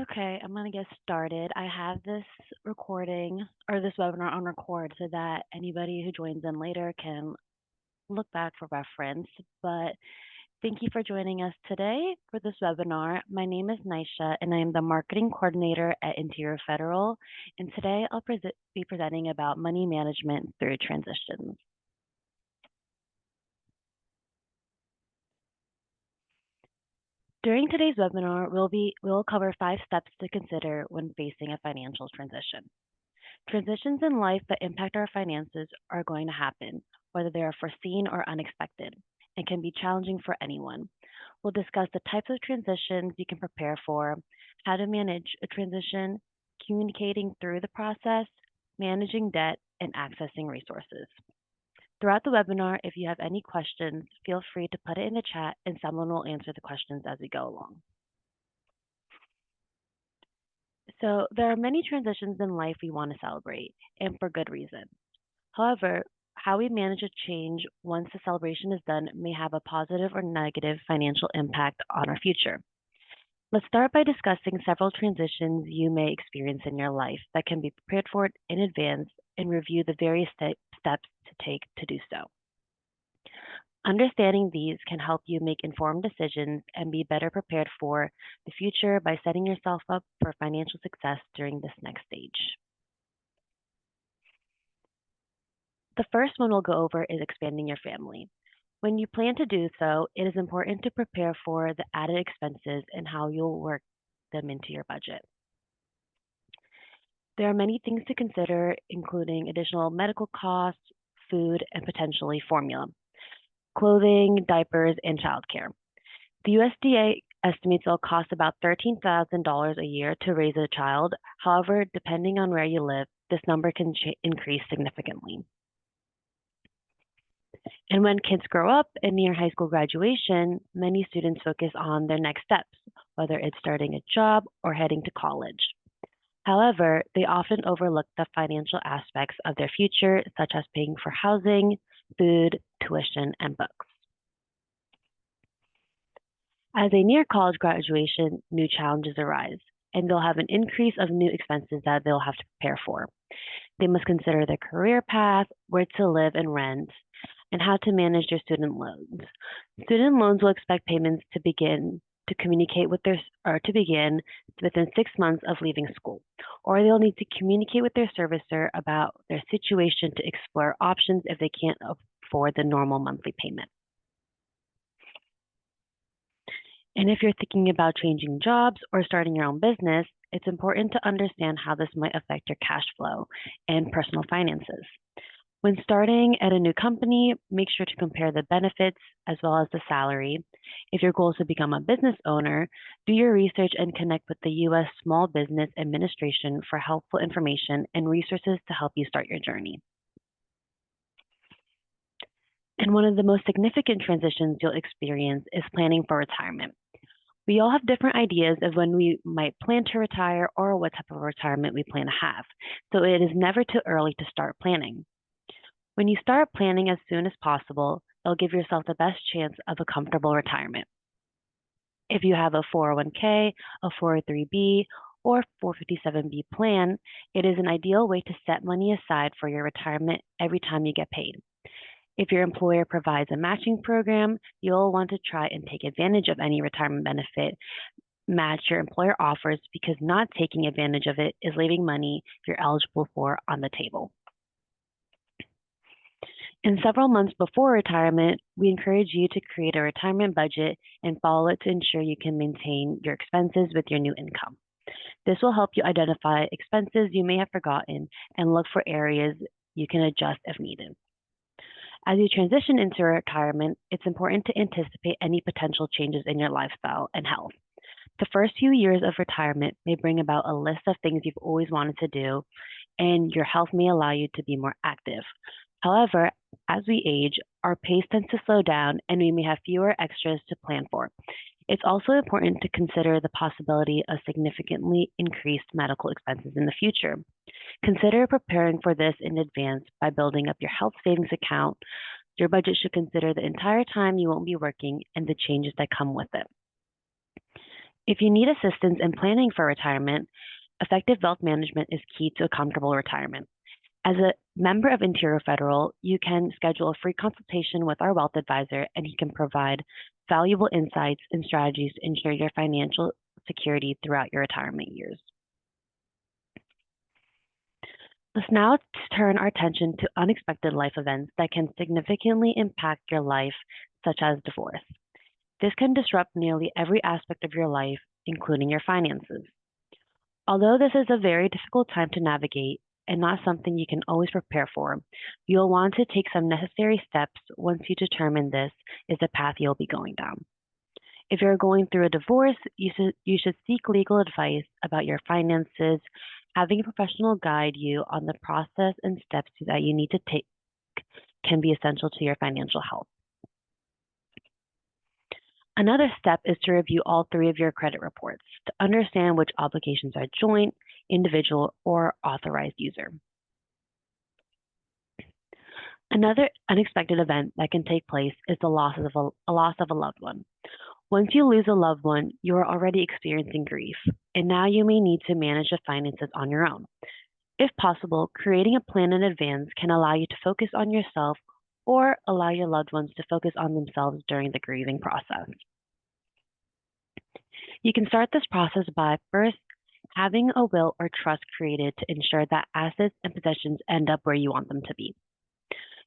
Okay, I'm going to get started. I have this recording or this webinar on record so that anybody who joins in later can look back for reference. But thank you for joining us today for this webinar. My name is Nisha and I am the marketing coordinator at Interior Federal. And today I'll be presenting about money management through transitions. During today's webinar, we'll cover 5 steps to consider when facing a financial transition. Transitions in life that impact our finances are going to happen, whether they are foreseen or unexpected, and can be challenging for anyone. We'll discuss the types of transitions you can prepare for, how to manage a transition, communicating through the process, managing debt, and accessing resources. Throughout the webinar, if you have any questions, feel free to put it in the chat and someone will answer the questions as we go along. So there are many transitions in life we want to celebrate, and for good reason. However, how we manage a change once the celebration is done may have a positive or negative financial impact on our future. Let's start by discussing several transitions you may experience in your life that can be prepared for in advance and review the various steps to take to do so. Understanding these can help you make informed decisions and be better prepared for the future by setting yourself up for financial success during this next stage. The first one we'll go over is expanding your family. When you plan to do so, it is important to prepare for the added expenses and how you'll work them into your budget. There are many things to consider, including additional medical costs, food, and potentially formula, clothing, diapers, and childcare. The USDA estimates it'll cost about $13,000 a year to raise a child. However, depending on where you live, this number can increase significantly. And when kids grow up and near high school graduation, many students focus on their next steps, whether it's starting a job or heading to college. However, they often overlook the financial aspects of their future, such as paying for housing, food, tuition, and books. As they near college graduation, new challenges arise, and they'll have an increase of new expenses that they'll have to prepare for. They must consider their career path, where to live and rent, and how to manage their student loans. Student loans will expect payments to begin within 6 months of leaving school, or they'll need to communicate with their servicer about their situation to explore options if they can't afford the normal monthly payment. And if you're thinking about changing jobs or starting your own business, it's important to understand how this might affect your cash flow and personal finances. When starting at a new company, make sure to compare the benefits as well as the salary. If your goal is to become a business owner, do your research and connect with the U.S. Small Business Administration for helpful information and resources to help you start your journey. And one of the most significant transitions you'll experience is planning for retirement. We all have different ideas of when we might plan to retire or what type of retirement we plan to have. So it is never too early to start planning. When you start planning as soon as possible, it'll give yourself the best chance of a comfortable retirement. If you have a 401k, a 403b, or 457b plan, it is an ideal way to set money aside for your retirement every time you get paid. If your employer provides a matching program, you'll want to try and take advantage of any retirement benefit match your employer offers, because not taking advantage of it is leaving money you're eligible for on the table. In several months before retirement, we encourage you to create a retirement budget and follow it to ensure you can maintain your expenses with your new income. This will help you identify expenses you may have forgotten and look for areas you can adjust if needed. As you transition into retirement, it's important to anticipate any potential changes in your lifestyle and health. The first few years of retirement may bring about a list of things you've always wanted to do, and your health may allow you to be more active. However, as we age, our pace tends to slow down and we may have fewer extras to plan for. It's also important to consider the possibility of significantly increased medical expenses in the future. Consider preparing for this in advance by building up your health savings account. Your budget should consider the entire time you won't be working and the changes that come with it. If you need assistance in planning for retirement, effective wealth management is key to a comfortable retirement. As a member of Interior Federal, you can schedule a free consultation with our wealth advisor, and he can provide valuable insights and strategies to ensure your financial security throughout your retirement years. Let's now turn our attention to unexpected life events that can significantly impact your life, such as divorce. This can disrupt nearly every aspect of your life, including your finances. Although this is a very difficult time to navigate and not something you can always prepare for, you'll want to take some necessary steps once you determine this is the path you'll be going down. If you're going through a divorce, you should seek legal advice about your finances. Having a professional guide you on the process and steps that you need to take can be essential to your financial health. Another step is to review all three of your credit reports to understand which obligations are joint, individual, or authorized user. Another unexpected event that can take place is the loss of a loved one. Once you lose a loved one, you are already experiencing grief, and now you may need to manage the finances on your own. If possible, creating a plan in advance can allow you to focus on yourself or allow your loved ones to focus on themselves during the grieving process. You can start this process by first having a will or trust created to ensure that assets and possessions end up where you want them to be.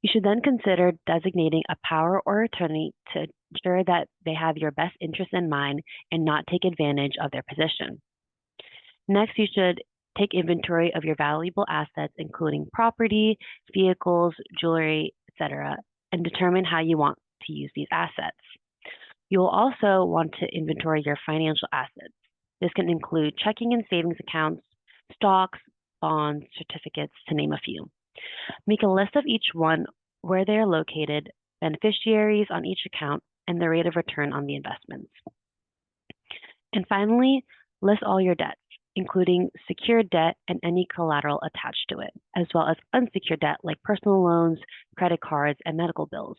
You should then consider designating a power or attorney to ensure that they have your best interests in mind and not take advantage of their position. Next, you should take inventory of your valuable assets, including property, vehicles, jewelry, etc., and determine how you want to use these assets. You will also want to inventory your financial assets. This can include checking and savings accounts, stocks, bonds, certificates, to name a few. Make a list of each one, where they are located, beneficiaries on each account, and the rate of return on the investments. And finally, list all your debts, including secured debt and any collateral attached to it, as well as unsecured debt like personal loans, credit cards, and medical bills.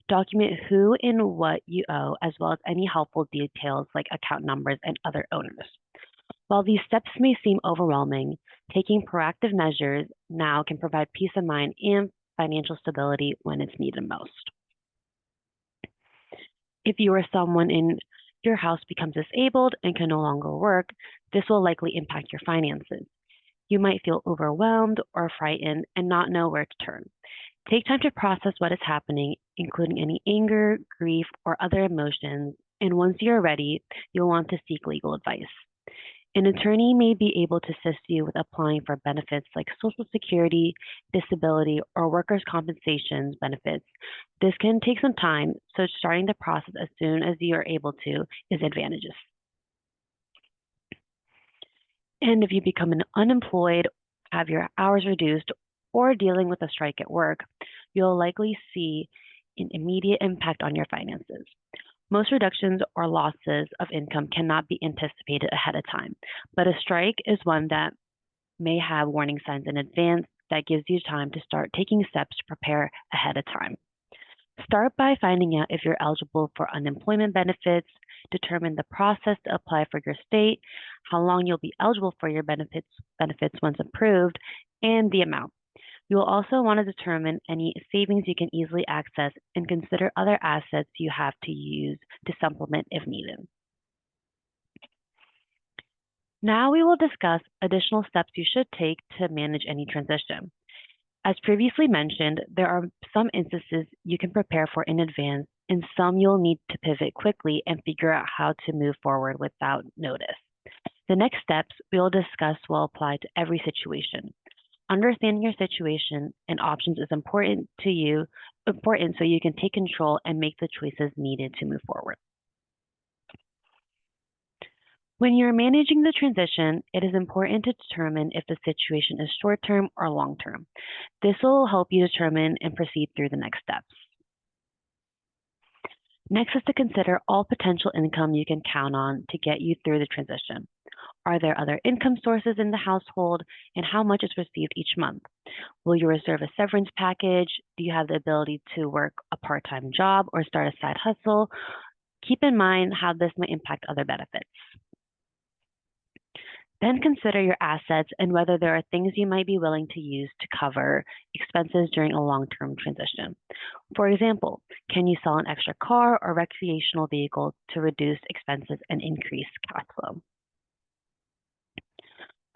Document who and what you owe, as well as any helpful details like account numbers and other owners. While these steps may seem overwhelming, taking proactive measures now can provide peace of mind and financial stability when it's needed most. If you or someone in your house becomes disabled and can no longer work, this will likely impact your finances. You might feel overwhelmed or frightened and not know where to turn. Take time to process what is happening, including any anger, grief, or other emotions, and once you're ready, you'll want to seek legal advice. An attorney may be able to assist you with applying for benefits like Social Security, disability, or workers' compensation benefits. This can take some time, so starting the process as soon as you are able to is advantageous. And if you become unemployed, have your hours reduced, or dealing with a strike at work, you'll likely see an immediate impact on your finances. Most reductions or losses of income cannot be anticipated ahead of time, but a strike is one that may have warning signs in advance that gives you time to start taking steps to prepare ahead of time. Start by finding out if you're eligible for unemployment benefits, determine the process to apply for your state, how long you'll be eligible for your benefits once approved, and the amount. You will also want to determine any savings you can easily access and consider other assets you have to use to supplement if needed. Now we will discuss additional steps you should take to manage any transition. As previously mentioned, there are some instances you can prepare for in advance, and some you'll need to pivot quickly and figure out how to move forward without notice. The next steps we will discuss will apply to every situation. Understanding your situation and options is important so you can take control and make the choices needed to move forward. When you're managing the transition, it is important to determine if the situation is short-term or long-term. This will help you determine and proceed through the next steps. Next is to consider all potential income you can count on to get you through the transition. Are there other income sources in the household, and how much is received each month? Will you reserve a severance package? Do you have the ability to work a part-time job or start a side hustle? Keep in mind how this might impact other benefits. Then consider your assets and whether there are things you might be willing to use to cover expenses during a long-term transition. For example, can you sell an extra car or recreational vehicle to reduce expenses and increase cash flow?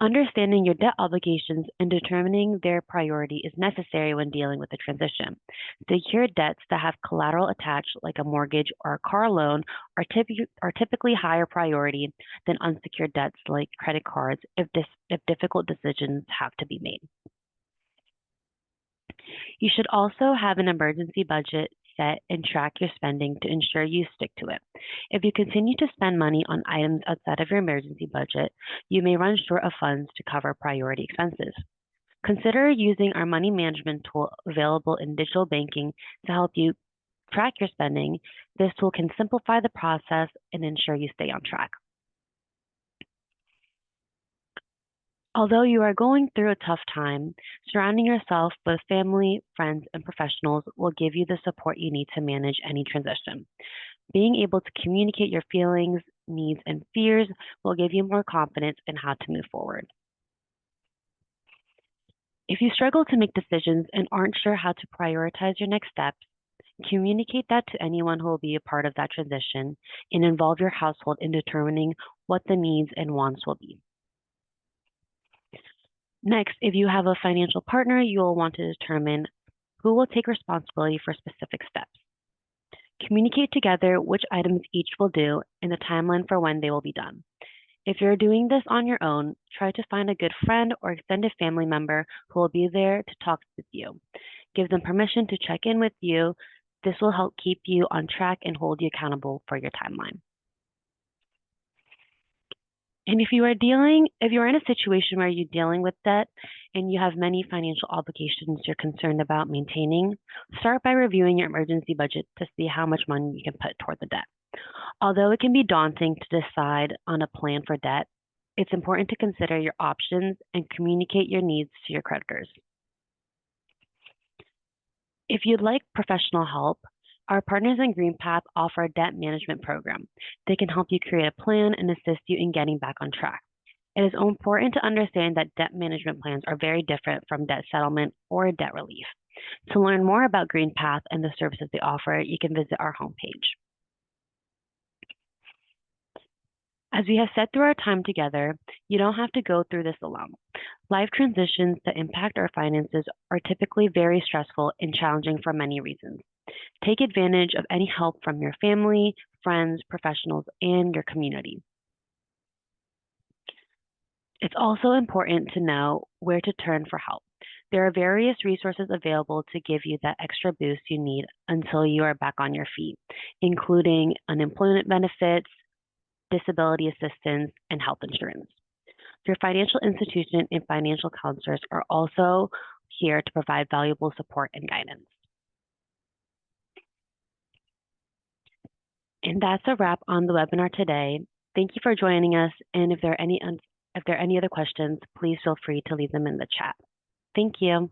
Understanding your debt obligations and determining their priority is necessary when dealing with the transition. Secured debts that have collateral attached, like a mortgage or a car loan, are typically higher priority than unsecured debts like credit cards if difficult decisions have to be made. You should also have an emergency budget set and track your spending to ensure you stick to it. If you continue to spend money on items outside of your emergency budget, you may run short of funds to cover priority expenses. Consider using our money management tool available in digital banking to help you track your spending. This tool can simplify the process and ensure you stay on track. Although you are going through a tough time, surrounding yourself with family, friends, and professionals will give you the support you need to manage any transition. Being able to communicate your feelings, needs, and fears will give you more confidence in how to move forward. If you struggle to make decisions and aren't sure how to prioritize your next steps, communicate that to anyone who will be a part of that transition and involve your household in determining what the needs and wants will be. Next, if you have a financial partner, you will want to determine who will take responsibility for specific steps. Communicate together which items each will do and the timeline for when they will be done. If you're doing this on your own, try to find a good friend or extended family member who will be there to talk with you. Give them permission to check in with you. This will help keep you on track and hold you accountable for your timeline. And if you're in a situation where you're dealing with debt and you have many financial obligations you're concerned about maintaining, start by reviewing your emergency budget to see how much money you can put toward the debt. Although it can be daunting to decide on a plan for debt, it's important to consider your options and communicate your needs to your creditors. If you'd like professional help, our partners in GreenPath offer a debt management program. They can help you create a plan and assist you in getting back on track. It is important to understand that debt management plans are very different from debt settlement or debt relief. To learn more about GreenPath and the services they offer, you can visit our homepage. As we have said through our time together, you don't have to go through this alone. Life transitions that impact our finances are typically very stressful and challenging for many reasons. Take advantage of any help from your family, friends, professionals, and your community. It's also important to know where to turn for help. There are various resources available to give you that extra boost you need until you are back on your feet, including unemployment benefits, disability assistance, and health insurance. Your financial institution and financial counselors are also here to provide valuable support and guidance. And that's a wrap on the webinar today. Thank you for joining us. And if there are any other questions, please feel free to leave them in the chat. Thank you.